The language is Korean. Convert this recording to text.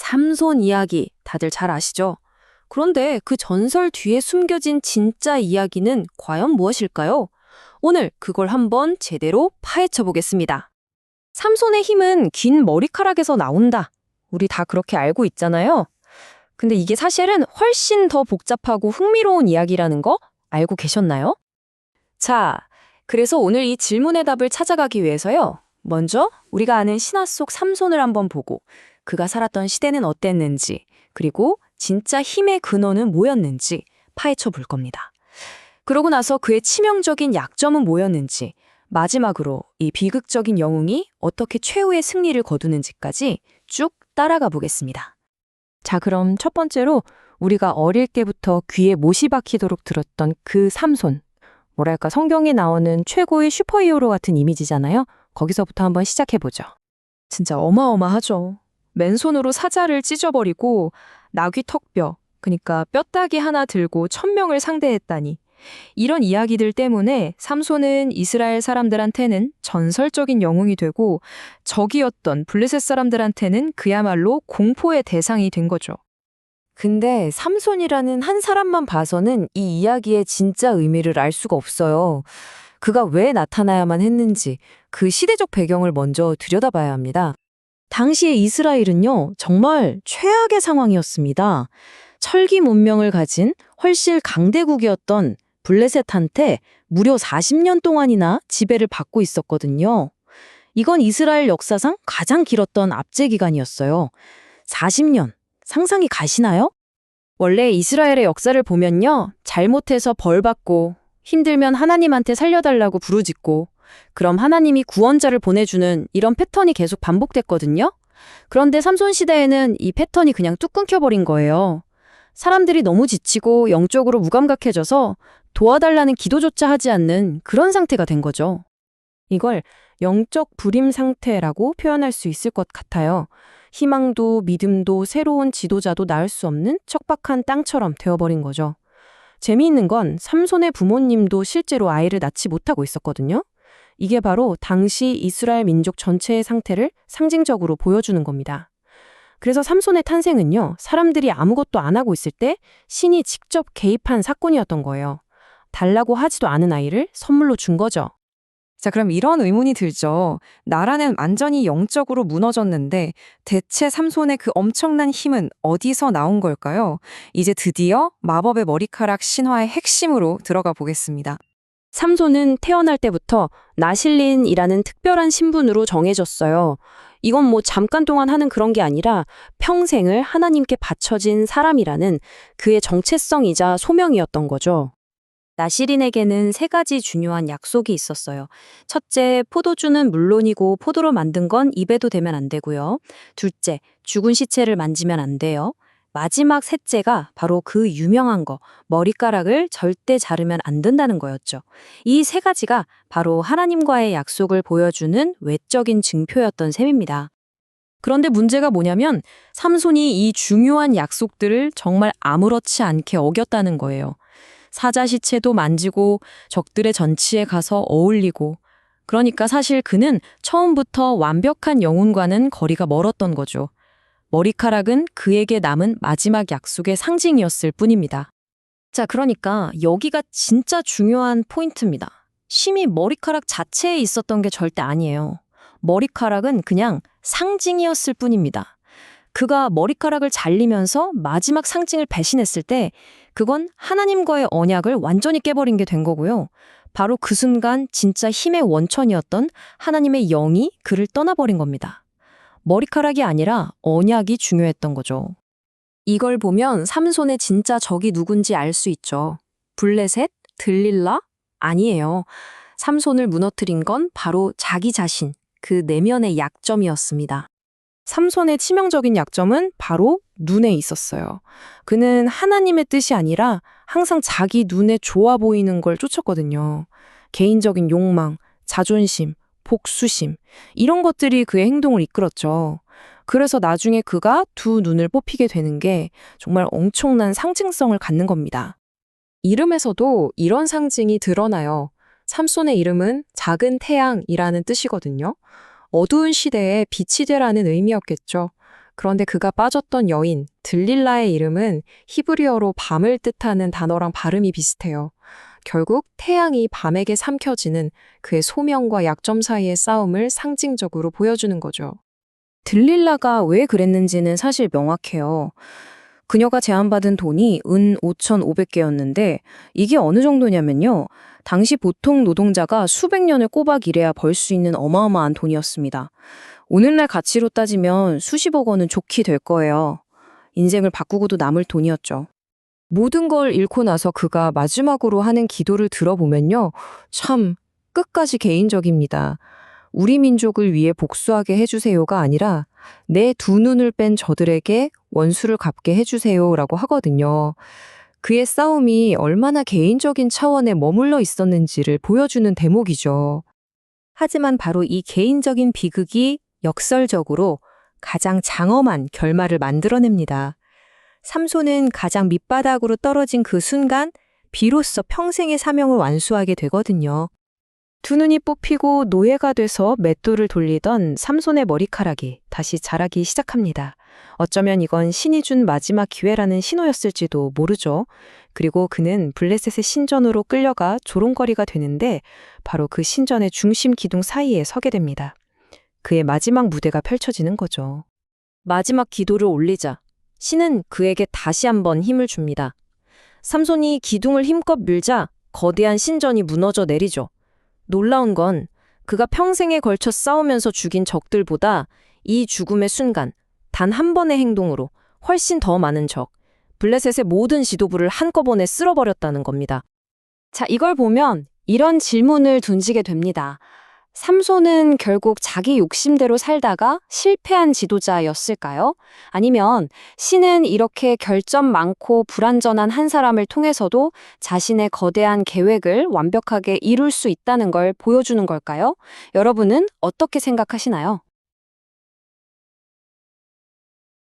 삼손 이야기 다들 잘 아시죠? 그런데 그 전설 뒤에 숨겨진 진짜 이야기는 과연 무엇일까요? 오늘 그걸 한번 제대로 파헤쳐 보겠습니다. 삼손의 힘은 긴 머리카락에서 나온다. 우리 다 그렇게 알고 있잖아요. 근데 이게 사실은 훨씬 더 복잡하고 흥미로운 이야기라는 거 알고 계셨나요? 자, 그래서 오늘 이 질문의 답을 찾아가기 위해서요. 먼저 우리가 아는 신화 속 삼손을 한번 보고 그가 살았던 시대는 어땠는지, 그리고 진짜 힘의 근원은 뭐였는지 파헤쳐 볼 겁니다. 그러고 나서 그의 치명적인 약점은 뭐였는지, 마지막으로 이 비극적인 영웅이 어떻게 최후의 승리를 거두는지까지 쭉 따라가 보겠습니다. 자, 그럼 첫 번째로 우리가 어릴 때부터 귀에 못이 박히도록 들었던 그 삼손. 뭐랄까, 성경에 나오는 최고의 슈퍼히어로 같은 이미지잖아요. 거기서부터 한번 시작해보죠. 진짜 어마어마하죠. 맨손으로 사자를 찢어버리고 나귀 턱뼈, 그러니까 뼈다귀 하나 들고 1000명을 상대했다니. 이런 이야기들 때문에 삼손은 이스라엘 사람들한테는 전설적인 영웅이 되고 적이었던 블레셋 사람들한테는 그야말로 공포의 대상이 된 거죠. 근데 삼손이라는 한 사람만 봐서는 이 이야기의 진짜 의미를 알 수가 없어요. 그가 왜 나타나야만 했는지 그 시대적 배경을 먼저 들여다봐야 합니다. 당시의 이스라엘은요, 정말 최악의 상황이었습니다. 철기 문명을 가진 훨씬 강대국이었던 블레셋한테 무려 40년 동안이나 지배를 받고 있었거든요. 이건 이스라엘 역사상 가장 길었던 압제 기간이었어요. 40년, 상상이 가시나요? 원래 이스라엘의 역사를 보면요, 잘못해서 벌 받고 힘들면 하나님한테 살려달라고 부르짖고 그럼 하나님이 구원자를 보내주는 이런 패턴이 계속 반복됐거든요. 그런데 삼손 시대에는 이 패턴이 그냥 뚝 끊겨버린 거예요. 사람들이 너무 지치고 영적으로 무감각해져서 도와달라는 기도조차 하지 않는 그런 상태가 된 거죠. 이걸 영적 불임 상태라고 표현할 수 있을 것 같아요. 희망도 믿음도 새로운 지도자도 낳을 수 없는 척박한 땅처럼 되어버린 거죠. 재미있는 건 삼손의 부모님도 실제로 아이를 낳지 못하고 있었거든요. 이게 바로 당시 이스라엘 민족 전체의 상태를 상징적으로 보여주는 겁니다. 그래서 삼손의 탄생은요, 사람들이 아무것도 안 하고 있을 때 신이 직접 개입한 사건이었던 거예요. 달라고 하지도 않은 아이를 선물로 준 거죠. 자, 그럼 이런 의문이 들죠. 나라는 완전히 영적으로 무너졌는데 대체 삼손의 그 엄청난 힘은 어디서 나온 걸까요? 이제 드디어 마법의 머리카락 신화의 핵심으로 들어가 보겠습니다. 삼손은 태어날 때부터 나실린이라는 특별한 신분으로 정해졌어요. 이건 뭐 잠깐 동안 하는 그런 게 아니라 평생을 하나님께 바쳐진 사람이라는 그의 정체성이자 소명이었던 거죠. 나실인에게는 3가지 중요한 약속이 있었어요. 첫째, 포도주는 물론이고 포도로 만든 건 입에도 대면 안 되고요. 둘째, 죽은 시체를 만지면 안 돼요. 마지막 셋째가 바로 그 유명한 거, 머리카락을 절대 자르면 안 된다는 거였죠. 이 3가지가 바로 하나님과의 약속을 보여주는 외적인 증표였던 셈입니다. 그런데 문제가 뭐냐면 삼손이 이 중요한 약속들을 정말 아무렇지 않게 어겼다는 거예요. 사자 시체도 만지고 적들의 전치에 가서 어울리고, 그러니까 사실 그는 처음부터 완벽한 영혼과는 거리가 멀었던 거죠. 머리카락은 그에게 남은 마지막 약속의 상징이었을 뿐입니다. 자, 그러니까 여기가 진짜 중요한 포인트입니다. 힘이 머리카락 자체에 있었던 게 절대 아니에요. 머리카락은 그냥 상징이었을 뿐입니다. 그가 머리카락을 잘리면서 마지막 상징을 배신했을 때 그건 하나님과의 언약을 완전히 깨버린 게 된 거고요. 바로 그 순간 진짜 힘의 원천이었던 하나님의 영이 그를 떠나버린 겁니다. 머리카락이 아니라 언약이 중요했던 거죠. 이걸 보면 삼손의 진짜 적이 누군지 알 수 있죠. 블레셋? 들릴라? 아니에요. 삼손을 무너뜨린 건 바로 자기 자신, 그 내면의 약점이었습니다. 삼손의 치명적인 약점은 바로 눈에 있었어요. 그는 하나님의 뜻이 아니라 항상 자기 눈에 좋아 보이는 걸 쫓았거든요. 개인적인 욕망, 자존심, 복수심, 이런 것들이 그의 행동을 이끌었죠. 그래서 나중에 그가 두 눈을 뽑히게 되는 게 정말 엄청난 상징성을 갖는 겁니다. 이름에서도 이런 상징이 드러나요. 삼손의 이름은 작은 태양이라는 뜻이거든요. 어두운 시대에 빛이 되라는 의미였겠죠. 그런데 그가 빠졌던 여인, 들릴라의 이름은 히브리어로 밤을 뜻하는 단어랑 발음이 비슷해요. 결국 태양이 밤에게 삼켜지는 그의 소명과 약점 사이의 싸움을 상징적으로 보여주는 거죠. 들릴라가 왜 그랬는지는 사실 명확해요. 그녀가 제안받은 돈이 은 5,500개였는데 이게 어느 정도냐면요. 당시 보통 노동자가 수백 년을 꼬박 일해야 벌 수 있는 어마어마한 돈이었습니다. 오늘날 가치로 따지면 수십억 원은 좋게 될 거예요. 인생을 바꾸고도 남을 돈이었죠. 모든 걸 잃고 나서 그가 마지막으로 하는 기도를 들어보면요. 참 끝까지 개인적입니다. 우리 민족을 위해 복수하게 해주세요가 아니라 내 두 눈을 뺀 저들에게 원수를 갚게 해주세요라고 하거든요. 그의 싸움이 얼마나 개인적인 차원에 머물러 있었는지를 보여주는 대목이죠. 하지만 바로 이 개인적인 비극이 역설적으로 가장 장엄한 결말을 만들어냅니다. 삼손은 가장 밑바닥으로 떨어진 그 순간 비로소 평생의 사명을 완수하게 되거든요. 두 눈이 뽑히고 노예가 돼서 맷돌을 돌리던 삼손의 머리카락이 다시 자라기 시작합니다. 어쩌면 이건 신이 준 마지막 기회라는 신호였을지도 모르죠. 그리고 그는 블레셋의 신전으로 끌려가 조롱거리가 되는데 바로 그 신전의 중심 기둥 사이에 서게 됩니다. 그의 마지막 무대가 펼쳐지는 거죠. 마지막 기도를 올리자 신은 그에게 다시 한번 힘을 줍니다. 삼손이 기둥을 힘껏 밀자 거대한 신전이 무너져 내리죠. 놀라운 건 그가 평생에 걸쳐 싸우면서 죽인 적들보다 이 죽음의 순간 단 한 번의 행동으로 훨씬 더 많은 적, 블레셋의 모든 지도부를 한꺼번에 쓸어버렸다는 겁니다. 자, 이걸 보면 이런 질문을 던지게 됩니다. 삼손은 결국 자기 욕심대로 살다가 실패한 지도자였을까요? 아니면 신은 이렇게 결점 많고 불완전한 한 사람을 통해서도 자신의 거대한 계획을 완벽하게 이룰 수 있다는 걸 보여주는 걸까요? 여러분은 어떻게 생각하시나요?